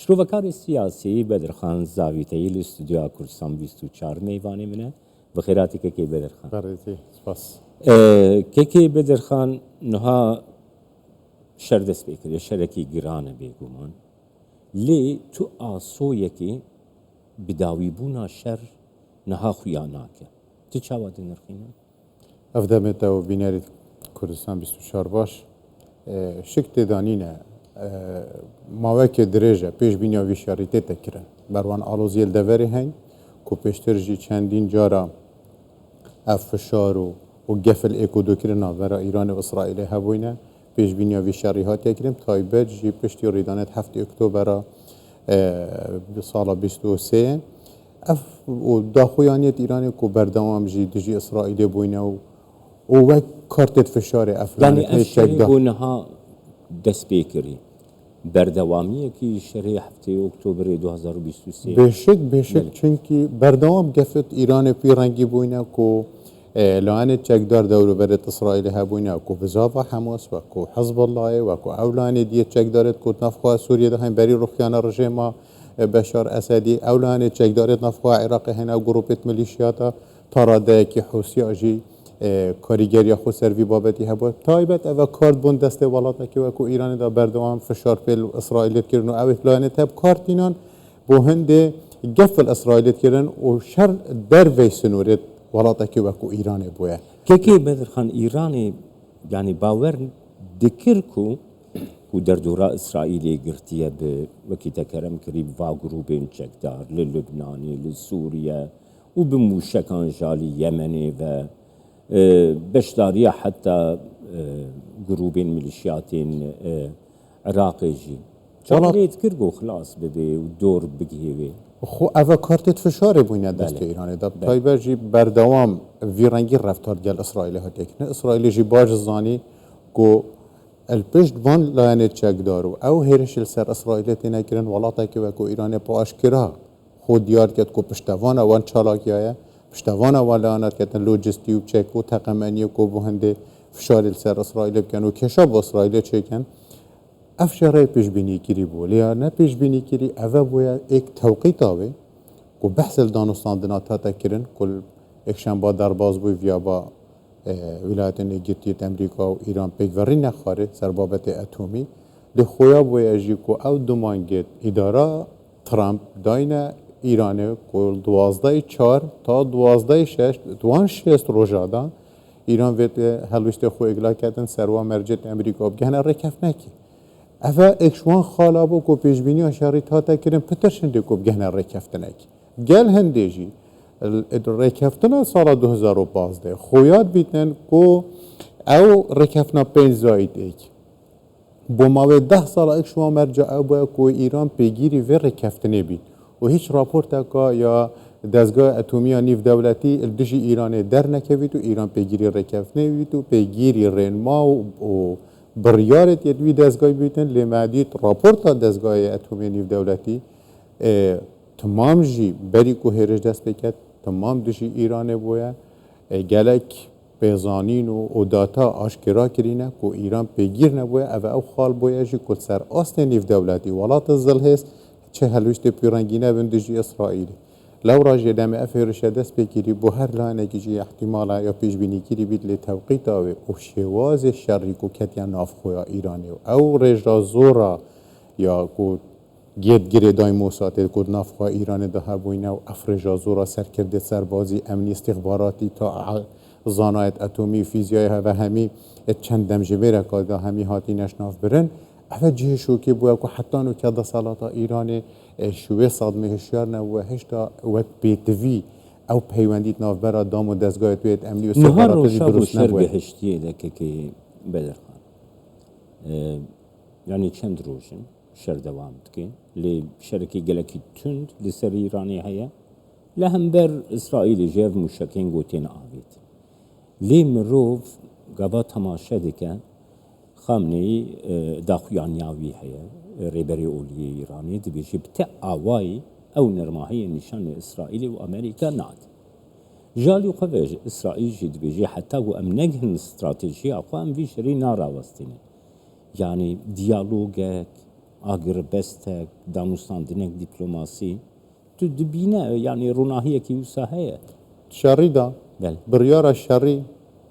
شروفکاری سیاسی بدرخان زاویتەی لە استودیۆ کوردستان 24 میوانی منە بەخێراتی کەکەی بدرخان کەکەی بدرخان نها شەر دەست پێ کردێ شەرێکی گرانە بێگومان لێ تو ئاسۆیەکی بداوی بوونا شەر نها خویان ناکە تو چاوا دنرخینە ئەف دەمێتەوە بینەری کوردستان 24 باش شک تێدانینە ماوەکێ درێژە پێشبینیا ویشیاری تێتەکردن بەروان ئاڵۆزیێل دەڤەری هەین کو پێشترژی چەندین جارە ئەف فشار و گەفل ئێکۆدۆکردنا بەرە ئیران و ئیسرائیل هەبووینە پێشبینیا ویشیاری هاتیەکردن تایبەت ژی پشتی ڕێدانێت 7 ئۆکتۆبەرە ساڵە 23 ئەف داخۆیانیەت ئیرانی کو بەردەوام ژی دژی ئیسرائیلێ بووینە و وەک کارتێت فشارێ ئەفرانەها دەست پێ کردی بەردەوامیەکی شەرەی هەفتەی ئۆکتۆبری 2023 بێشک چونکی بەردەوام گەفت ئیرانێ پێی ڕەنگی بووینە کو لایەنێت چەکدار دەوروبەرێت ئیسرائیل هەبووینە کو بزاڤە حەماس وەکو حەزب اللهێ وەکو ئەو لایەنێ دیە چەکدارێت کو نەفخوا سووریە دەهەین بەری ڕوخیانە ڕژێما بەشار ئەسەدی ئەو لایەنێت چەکدارێت نەفخوا عێراقی هێنا و گروپێت ملیشیاتە تا ڕادەیەکی حوسیاژی کاریگەری خۆ سەروی بابەتی هەبووە تایبەت ئەوە کارت بوون دەستێ وڵاتێکی وەکو ئیرانیدا بەردەوام فشار پێ ئیسرائیلێت کردن و ئەوێت لایەنێت هەب کارتینان بۆ هەندێ گەفل ئیسرائیلێت کردن و شەر دەرڤەی سنوورێت وڵاتێکی وەکو ئیرانێ بووە کێکی بەدرخان ئیرانی یعنی باوەر دکرد و دەردورا ئیسرائیلێ گرتیە بە وەکی تەکەرەم کردی وا گروپێن چەکدار لە لوبنانی لە سووریە و بموشەکان ژالی یەمەنێ و بەشداریە حتا گروپێن ملیشیاتێن عێراقێژی چاڵێت کرد بۆ خلاص ببێ و دۆر بگهێوێ خۆ ئەvە کارتێت فشارێ بووینە دەستی ئیرانێدا تایبەتژی بەردەوام ڤیڕەنگی ڕەفتار گەل ئیسرائیل هاتێکنە ئیسرائیلێژی باش زانی گۆ الپشت وان لایەنێت چەکدار و ئەو هێرشی لەسەر ئیسرائیلێ تێنەکردن وڵاتێکی وەکو ئیرانێ پاشکرا خۆ دیار کرد کۆ پشتەوانە وان چالاکیایە پشتەوانە وا لایەنەکردن لۆجستی و چەک و تەقەمەنیە کۆ بۆ هەندێ فشاری لەسەر ئیسرائیلێ بکەن و کێشە بۆ ئیسرائیلێ چێکەن ئەف شەڕەی پێشبینیگیری بوو لیانە پێشبینیگیری ئەوە بۆیە ئێک تەوقیتاوێ و بەحسل دانوستاندنا تاتەکردن کل یەکشەمبا دەرباز بووی ڤیا با ویلایەتە یەکگرتوویەتە ئەمریکا و ئیران پێکڤەڕی نەخوارێت سەر بابەتێ ئەتۆمی لە خۆیا بۆیەژی و ئەو دومانگێت ئیدارە ترامپ داینە ئیرانێ کۆل 12 تا 12 دوان شێست ڕۆژادان ئیران vێت هەلویشتە خۆ ئێگلاکەتن سەروا مەرجێت ئەمریکا بگەنە ڕێکەفنەکی ئەvە ئێکشوان خاڵا بۆ کۆ پێشبینیە شاری تاتەکردن پتر شندێک کۆ بگەنە ڕێکەفتنێکی گەل هەندێژی ڕێکەفتنە ساڵە 2015 خۆیات بیتن کۆ ئەو ڕێکەفنە 5 زایدێکی بۆ ماوەی 10 ساڵە ئێکشوان مەرجە ئەو بۆیە کۆ ئیران پێگیری vێ ڕێکەفتنێ بیت و هیچ راپۆرتەکە یا دەستگای ئەتۆمیە نیف دەوڵەتی دژی ئیرانێ دەرنەکەویت و ئیران پێگیری ڕێکەفتنێویت و پێگیری ڕێنما و بڕیارێت یەدوی دەستگای بیتن لێمەدیت راپۆرتە دەستگای ئەتۆمی نیف دەوڵەتی تمام ژی بەری و هێرش دەست پێکرد تمام دژی ئیرانێ بۆیە گەلک پێزانین و ئۆداتا ئاشکرا کرینە و ئیران پێگیر نەبووە ئەوە ئەو خاڵ بۆیەژی کورد سەر ئاستێ نیف دەوڵەتی وڵاتە زڵهێست چه هەلویشتێ پیڕەنگینە بن دژی ئیسرائیلی لەو ڕژێ دەمێ ئەف هێرشە دەست پێگیری بۆ هەر لاەنێکیژی احتیمالە یا پێشبینیگیری بیت لێ تەوقیتاوێ و شێوازێ شەڕی و کەتیان نافخۆیا ئیرانی و ئەو ڕێژا زۆرە یا گێتگرێ دای مۆساتێت کۆ نافخوا ئیرانێدا هەبووینە و ئەفرێژا زۆرە سەرکردێت سەربازی ئەمنی استیخباراتی تا زانایەت ئەتۆمی فیزیای هەوە هەمی چەند دەمژێرەکەدا هەمی هاتی نەشناف برن ئەوە جێشۆکێ بووە و حتان و کە دەسەڵاتە ئیرانێ شوێ سادمێ هشیار نەبووە هێشتا وەک پێتڤی ئەو پەیوەندیت ناوبەرە دام و دەستگای توێت ئەمنی و سەربارەتی دروست نەبووە هەشتیە دەکەکەی بەدەرخان ینی چەند ڕۆژن شەر دەوام بکەین لێ شەرەکی گەلەکی تند لەسەر ئیرانی هەیە لە هەمبەر ئیسرائیلی ژێڤ موشەکەین گوتێن ئاوێت لێ مرۆڤ گەبا تەماشە دەکە خامنەی داخویانیاوی هەیە ڕێبەری ئۆلیە ئیرانی دەبێژی بتە ئاوایی ئەو نەرماهەیە نیشانی ئیسرائیلی و ئەمریکا نات ژالی و قەڤێژ ئیسرائیلژی دەبێژی حتا و ئەم نەگهن استراتێژی ئەخوا ئەم وی شەری ناڕاوەستینە یعنی دیالۆگێک ئاگر بەستێک داموستاندنێک دیپلۆماسی تو دبینە یعنی ڕووناهیەکی وسا هەیە شەڕیدا بەڵێ بڕیارە شەڕی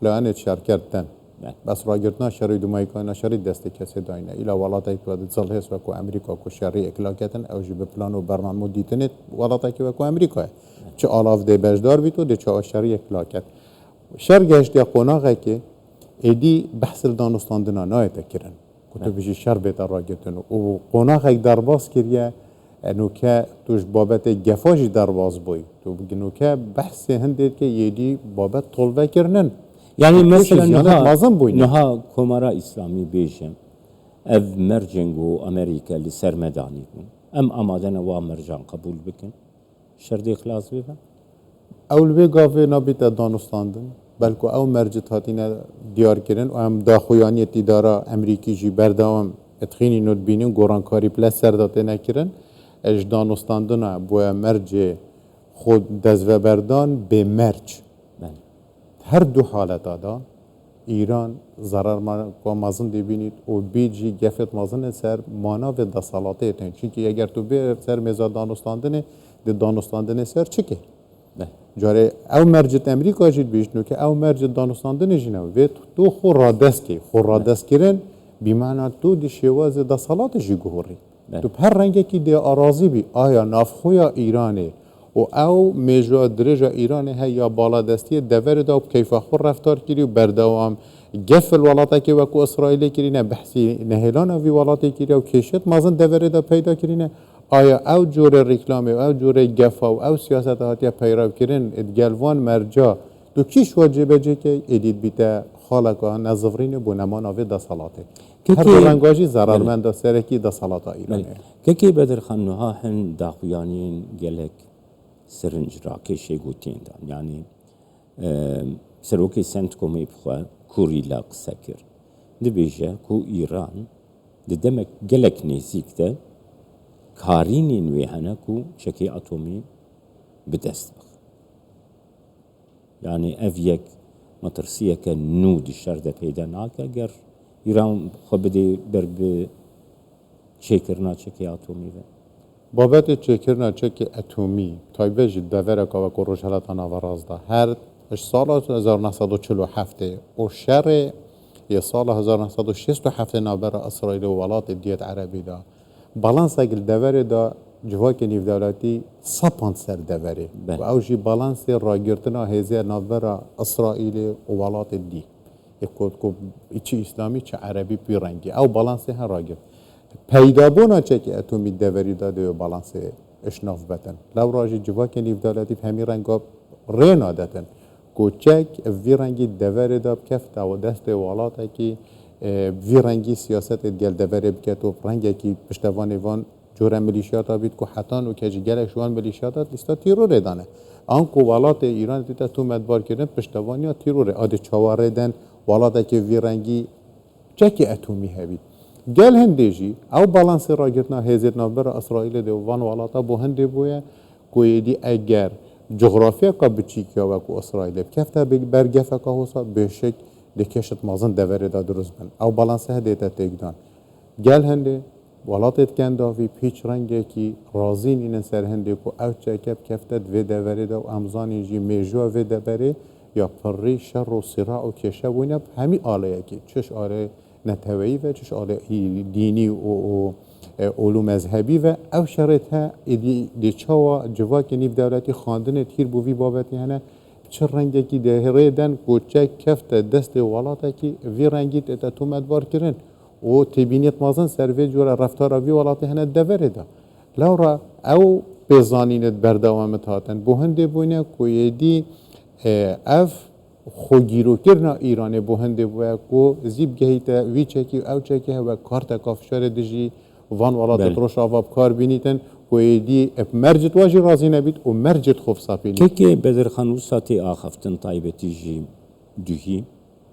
لەوانێت شارکردن بەڵێ بەس ڕاگرتنا شەڕی دومایکانە شەڕی دەستی کەسێ داینە ئیلا وڵاتێک جەڵ هێز وەکو ئەمریکا و شەڕی ئەکلاکەتن ئەوژی بە پلان و بەرنامە و دیتنێت وڵاتێکی وەکو ئەمریکایە چ ئالاف دێ بەشدار بیت و دێ چاوە شەڕی ئەکلاکەت شەر گەشتیا قۆناغێکی ئێدی بەحسل دانوستاندنا نایەتە کرن تو بژی شەر بێتە ڕاگرتن و قۆناغێک دەرباز کردە نوکە توش بابەتێک گەفاژی دەرباز بووی تو بگنوکە بەحسێ هەندێککە یێدی بابەت تۆڵڤەکردن يعني مثلا مازن بووین نها كومارا إسلامي بيجم أف مرجنجو أمريكا لسر مداني أم أمادنا ومرجان قبول بكن شردي خلاص بيبا ئەو لێ گاوێ نابێتە دانوستاندن بەلکو ئەو مەرجت هاتینە دیارکردن و ئەم داخۆیانیەتی دارا ئەمریکیژی بەردەوام ئەتخینی نوتبینین گۆڕانکاری پلە سەرداتێ نەکردن ئەش دانوستاندنە بۆیە مەرجێ خۆ دەستڤەبەردان بێ مەرج هەردوو حالەتادا ئیران زەرەر مازن دەبینیت و بیجی گەفت مازنە سەر ماناوێ دەسەڵاتێتن چونکی ئەگەر تو بێ سەر مێزا دانوستاندنێ دە دانوستاندنێ سەر چکێ جارێ ئەو مەرجت ئەمریکا ژیت بیشتنوکە ئەو مەرجت دانوستاندنی ژینەوە وێت تۆ خۆ ڕادەستکەی خۆ ڕادەستکردن بیمانە تۆ دی شێوازە دەسەڵاتژی گۆڕی تو هەر ڕەنگێکی دێ ئارازی بی ئایا نافخۆیا ئیرانێ و ئەو مێژوە درێژە ئیرانی هەیە باڵادەستیە دەڤەردا و کەیفەخۆ ڕەفتار کردی و بەردەوام گەفل وڵاتێکی وەکو ئیسرائیلێ کردینە بەحسی نەهێلانەوی وڵاتی کردە و کێشێت مازن دەڤەرێدا پەیدا کردینە ئایا ئەو جۆرە ڕیکلامی و ئەو جۆرەی گەفا و ئەو سیاسەت هاتیە پەیڕەوکردن ئەدگەلوان مەرجا تو کیش وەجێبەجێکە ئێدیت بیتە خاڵەکە نەزڤڕینە بۆ نەماناوێ دەسەڵاتێ هەر ڕەنگاژی زەرارمەندە سەرەکی دەسەڵاتە ئیرانێ كيكي بدر خنوها هن داخويانين قالك سرنج راكشي قوتين يعني سروكي سنت كومي بخوا كوري لاق سكر دبيجا كو إيران دمك قالك نيزيك ده كاريني نويهنا كو شكي أتومي بدستبخ يعني أفيك مطرسية كنود الشردة بيدا ناكا قر إيران خبدي برب چێکردنا چێکی ئاتۆمی بێ بابەتی چێکردنا چێکی ئەتۆمی تایبێژی دەڤەرەکە وەکو ڕۆژهەڵەتە ناوەڕاستدا هەر ساڵە 1947 و شەڕێ یە ساڵە 1967 نابەرە ئەسرائیل و وڵاتی دیەت عەرەبیدا باڵانسێک دەڤەرێدا civakê nîvdewletî sapan ser deverê û ew jî balansê ragirtina hêzê navbera İsraîlê û welatê dî ku çi îslamî çi erebî pî rengî ew balansê her ragir peydabûna çekê etomî deverî da divê balansê îşnav betin lewra jî civakê nîvdeletî hemî renga rê nadetin ku çek vî rengî deverê da bikefta û destê welatekî vî rengî siyasetê gel deverê biket û rengekî piştevanê van جور ملیشیاتا بید که حتی و که جگرش وان ملیشیاتا لیستا تیروره دانه آن کو ولات ایران دیتا تو مدبار کردن پشتوانیا تیروره آده چواره دن ولاته که ویرنگی چکی اتمی هبید گل هندیجی او بالانس را گرتنا هزید نابر اسرائیل دو وان ولاتا بو هندی بویه کویدی اگر جغرافیا کا بچیکیا و کو اسرائیل کفته برگفه که هوسا بشک دکشت مازن دوره دا درست بن او بالانس هدیتا تگدان گل هندی ولاتت کنداوی پیچ رنگی کی رازین این سر هندی کو او چکب کفتت و دوره دا و امزانی جی میجو و دوره یا پری شر و صراع و کشه وینه همی آله کی چش آله نتوی و چش آله دینی و علوم مذهبی و او شرط ها دی چوا جواک نیف دولتی خواندن تیر بوی بابتی هنه چه رنگی کی دهره دن کو چک کفت دست ولاته کی وی رنگی تا تو مدبار کردن و تبینیت مازن سروی جور رفتار وی ولاتی هنه دوره دا لورا او بزانینت بردوامت هاتن بو هنده بوینه که یدی اف خوگیرو کرنا ایرانه بو هنده بوینه که زیب گهیتا وی چکی او چکی و کارت کافشار دجی وان ولات روش آواب کار بینیتن که یدی مرجت واجی رازی نبید و مرجت خوف ساپیلی که بدر خانوساتی آخفتن طایبتی جی دوهی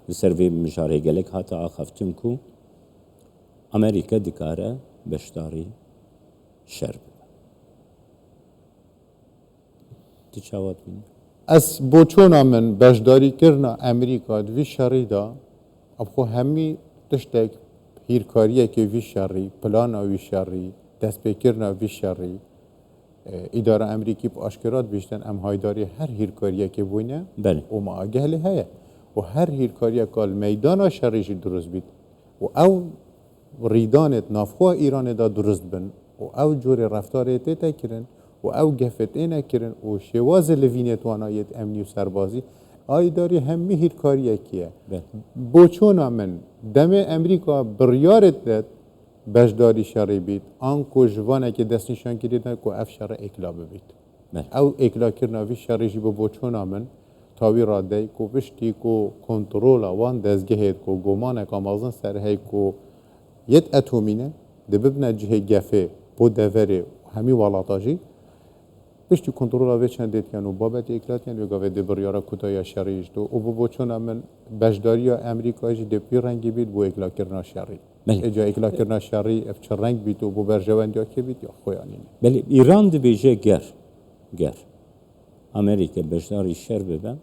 سروی مشاره گلک هاتا آخفتن که امریکا دکاره بشداری شرب تشاوت بین از بوچونا من بشداری کرنا امریکا دوی شری دا اب خو همی تشتک هیرکاریەکی وی شەڕی پلانا وی شەڕی دەستپێکردنا وی شەڕی ئیدارە ئەمریکی ئاشکرات بیشتن ئەم هایداری هەر هیرکاریەکی بووینە و ماگەه لێ هەیە و هەر هیرکاریەکە مەیدانا شەڕیشی دروست بیت و ئەو ڕیدانێت نافخوا ئیرانێدا دروست بن و ئەو جۆرێ ڕەفتارێ تێتەکردن و ئەو گەفت ئێنەکردن و شێوازە لە ڤینێتوانایەت ئەمنی و سەربازی ئایداری هەممی هیرکاریەکیە بۆ چۆنا من دەمێ ئەمریکا بڕیارێت دێت بەشداری شەڕی بیت ئانکۆ ژوانێکی دەستنیشان کردن و ئەف شەڕە ئێکلا ببیت ئەو ئێکلاکردناوی شەڕیژی بۆ چۆنا من تاوی ڕادەی و پشتی و کۆنتڕۆڵە وان دەستگەهێت و گۆمانێک ئامازن سەر هەی و یەت ئەتۆمینە دەببنە جهەی گەفێ بۆ دەڤەرێ هەمی وڵاتاژی پشتی کۆنتڕۆڵا وێ چەندێتیان و بابەتی ئێکلاتیان وێگاوێ دێ بڕیارە کوتایە شەڕیشت و بۆ چۆنا من بەشداریە ئەمریکایژی دەپی ڕەنگی بیت بۆ ئێکلاکردنا شەڕی ئێجا ئێکلاکردنا شەڕی ئەف چ ڕەنگ بیت و بۆ بەرژەوەندیاکێ بیت یا خۆیانینە بەێ ئیران دەبێژێ گەر ئەمریکا بەشداری شەر ببە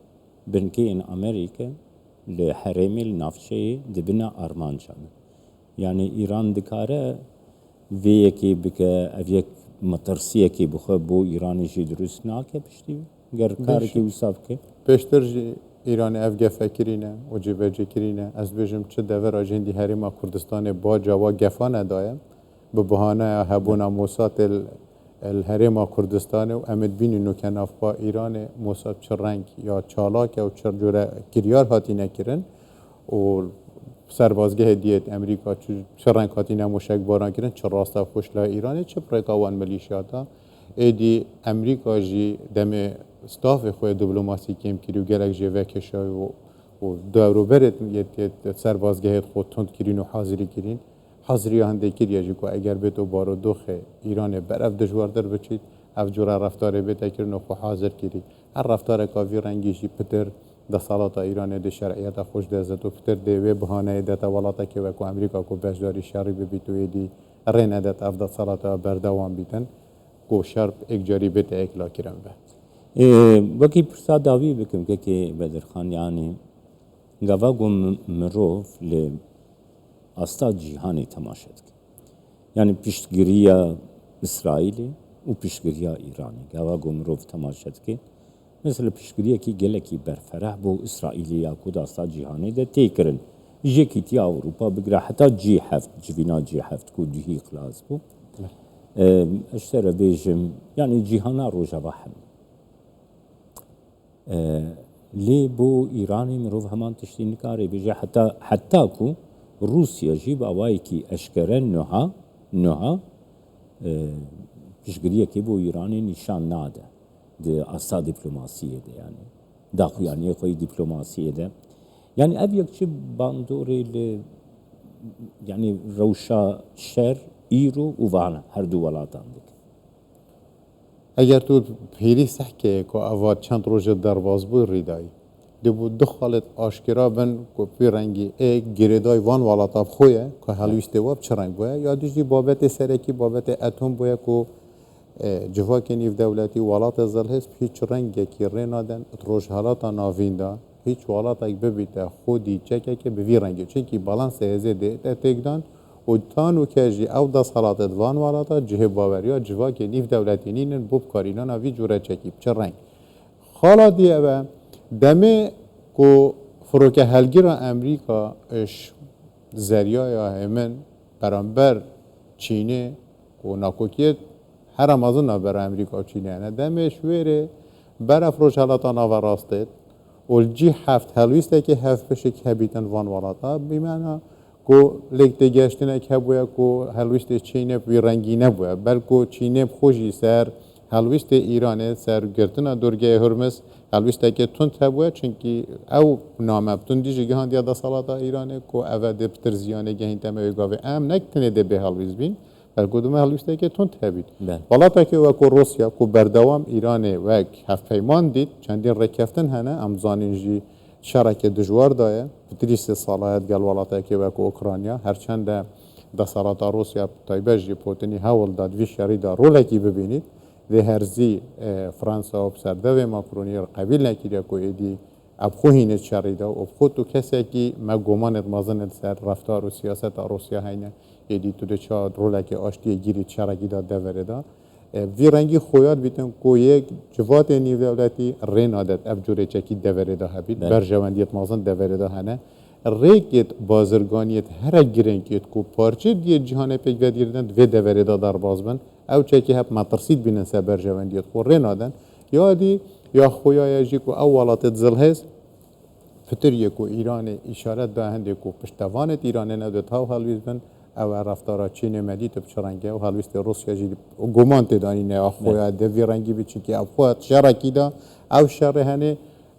بنکەین ئەمریکا لە حرێمی ناوچەیە دەبنە ئارمانجانە یعنی ئیران دکارە vêyekê bike ev yek metirsiyekê bixwe bo Îranê jî durust nake piştî ger karekê wisa bike pêştir jî Îranê ev gefekirîne û cêvecêkirîne ez bêjim çi devera jîndî Herêma Kurdistanê baca wa gefa nedaye bi bihaneya hebûna Mossad el Herêma Kurdistanê û em ê bînîn ke navxwe Îranê Mossad çi reng ya çalak û çi cure kiryar hatîne kirin û سربازگاه دیت امریکا چه رنگ هاتین موشک باران کردن چه راستا خوشلا ایرانی چه پرتاوان ملیشیاتا ایدی امریکا جی دم استاف خود دیپلماسی کم کریو گلک جی وکشای و دورو برد یت سربازگاه خود تند کرین و حاضری کرین حاضری هنده کریه جی کو اگر بتو بارو دوخه ایران برف دجوار در بچید اف جورا رفتار بت کرن و خو حاضر کری هر رفتار کاوی رنگی جی پتر ده سالات ایران ده شرعیت خوش ده زد و پتر دیوی بهانه ده تولاته که وکو امریکا کو بشداری شری ببیتوی دی رنه ده افده سالات بردوام بیتن کو شرب اکجاری بیت اکلا کرن به وکی پرسا داوی بکم که بدرخان یعنی گوا گم مروف ل استا جهانی تماشد یعنی پیشگیری اسرائیلی و پیشگیری ایرانی گوا گم مروف تماشد که مثل پیشگیری کی گلکی برفره بو اسرائیلی یا کود استا جهانی ده تیکرن یکی تی اروپا بگره حتی G7 جوینا G7 کو جهی خلاص بو اشترى بيجم يعني جهانا روجا واحد لي بو ايراني مروف همان تشتي نكاري بيجي حتى كو روسيا جيب اوايكي اشكرن نوها پیشگیری کی بو ایرانی نشان ناده ده استا دیپلماسیه ده yani داخویانی خوی دیپلماسیه ده yani ev yekçi bandori yani روشا شر ایرو و وانه هر دو ولاتان دیگه اگر تو پیری سحکه که اواد چند روز درواز بود ریدایی دبو دخالت آشکرا بن که پیرنگی گریدای وان ولاتا خویه که هلویسته واب چه رنگ بوده یا دیجی بابت سرکی بابت اتم بوده که جواکی نیف دولتی ولات زلهست هیچ رنگی که رینادن روش حالاتا ناوینده هیچ ولات اگه ببیته خودی چکه که به وی رنگی چونکی بالانس هزه ده تکدان و تانو که جی او دست حالات دوان والاتا جه باوریا جوا که نیف دولتی نینن بوب کارینان وی جوره چکیب چه رنگ خالا دیه و دمه که فروکه هلگیر امریکا اش زریای همین برانبر چینه و ناکوکیت هر امازون بر امریکا و چینه نه دمه شویره بر فروش حالاتا ناو راستید و جی هفت هلویسته که هفت پشک هبیتن وان والاتا بیمانه کو لیکت گشتن که بویا کو هلویست چینه بی رنگی نبوده بلکه چینه خوشی سر هلویست ایرانه سر گرتن درگه هرمز هلویست که تند بوده چونکی او نامبتون دیجی گهان دیاد سالات ایرانه کو اول پترزیانه گهین تمه گاوه ام نکتنه ده به هلویست بین بلکه دوم هلویست که تند هبید والا تا که وکو روسیا کو بردوام ایرانه وک هفت پیمان دید چندین رکفتن هنه امزانینجی شرک دجوار دایه پتریس صلاحیت گل ولاتا که وکو اوکراینیا هرچند ده سالات روسیا تایبجی پوتینی هول داد وی شری دا رولکی ببینید ده هرزی فرانسا و سردوی ماکرونی قبیل نکیده که ایدی ابخو هینه چریده و ابخو تو کسی که ما گمانت مازن سر رفتار و سیاست روسیا هینه ایدی تو ده چه روله که آشتی گیری چرگی داد دوره دا وی رنگی خویاد بیتن که یک جوات نیو دولتی رین عادت افجوره چکی دوره دا هبید برجواندیت مازن دوره دا هنه ریکت بازرگانیت هر گرنگیت کو پارچه دیه جهان پیک ودیردن و دوره دا در بازبن او چکی هب مترسید بینن سر برجواندیت خو رین عادن یادی یا خویای جی کو اولات زلهز فتریه کو ایران اشارت به هنده کو پشتوانت ایران نداد ها حالویز بن او رفتارا چین مدی تو چرنگه و حالویست روسیا جی گمان تدانی نه اخویا دوی رنگی بچی که اخویا شرکی دا او شر هنه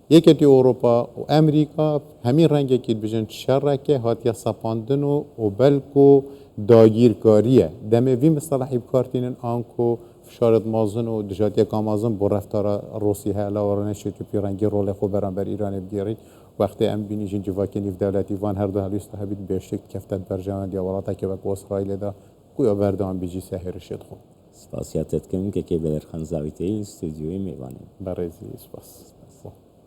یکی اروپا و امریکا همین رنگی که بجن شرکه هاتیا سپاندن و بلکو داگیرکاریه دمه وی مصطلحی بکارتینن آنکو فشارت مازن و دجاتی کامازن با رفتار روسی هلا و رنشه که پیرنگی رول خوب برانبر ایران بگیرید وقتی ام بینیجین جواکی نیف دولتی وان هر دو هلویست هبید بهشت کفتت برجاند یا ولاتا که وک اسرائیل دا کویا بردان بیجی سهرشت خوب سپاسیاتت کم که بدر خانزاویتی استودیوی میوانیم برزی سپاس